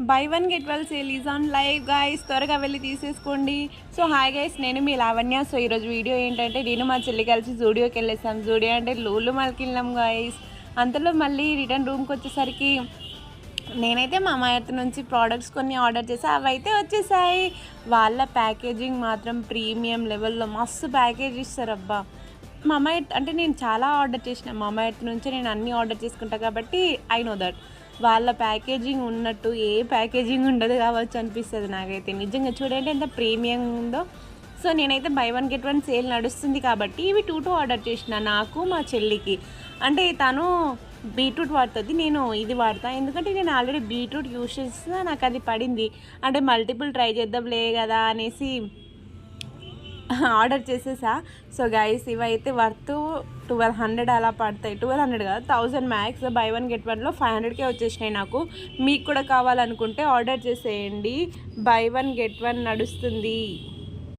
By one get well sale is on live guys, త్వరగా వెళ్ళి తీసేసుకోండి. సో హాయ్ గైస్, నేను మీ లావణ్య. సో ఈరోజు వీడియో ఏంటంటే నేను మా చెల్లి కలిసి జూడియోకి వెళ్ళేసాం. జూడియో అంటే లూలు మాల్కి వెళ్ళాం గైస్. అంతలో మళ్ళీ రిటర్న్ రూమ్కి వచ్చేసరికి నేనైతే మా అమ్మాయి నుంచి ప్రోడక్ట్స్ కొన్ని ఆర్డర్ చేసా, అవి అయితే వచ్చేసాయి. వాళ్ళ ప్యాకేజింగ్ మాత్రం ప్రీమియం లెవెల్లో మస్తు ప్యాకేజ్ ఇస్తారు అబ్బా. మా అమ్మాయి అంటే నేను చాలా ఆర్డర్ చేసిన, మా అమ్మాయి నుంచి నేను అన్నీ ఆర్డర్ చేసుకుంటా కాబట్టి ఐ నో దట్ వాళ్ళ ప్యాకేజింగ్ ఉన్నట్టు ఏ ప్యాకేజింగ్ ఉండదు కావచ్చు అనిపిస్తుంది నాకైతే. నిజంగా చూడండి ఎంత ప్రీమియం ఉందో. సో నేనైతే by one get one sale నడుస్తుంది కాబట్టి ఇవి 2 ఆర్డర్ చేసిన, నాకు మా చెల్లికి. అంటే తను బీట్రూట్ వాడుతుంది, నేను ఇది వాడతా. ఎందుకంటే నేను ఆల్రెడీ బీట్రూట్ యూస్ చేస్తున్నా, నాకు అది పడింది. అంటే మల్టిపుల్ ట్రై చేద్దాంలే కదా అనేసి ఆర్డర్ చేసేసా. సో గైస్ ఇవైతే వర్త్ 1200 అలా పడతాయి. 1200 కాదు, 1000 మ్యాక్స్. బై వన్ గెట్ వన్లో 500కే వచ్చేసినాయి నాకు. మీకు కూడా కావాలనుకుంటే ఆర్డర్ చేసేయండి. బై వన్ గెట్ వన్ నడుస్తుంది.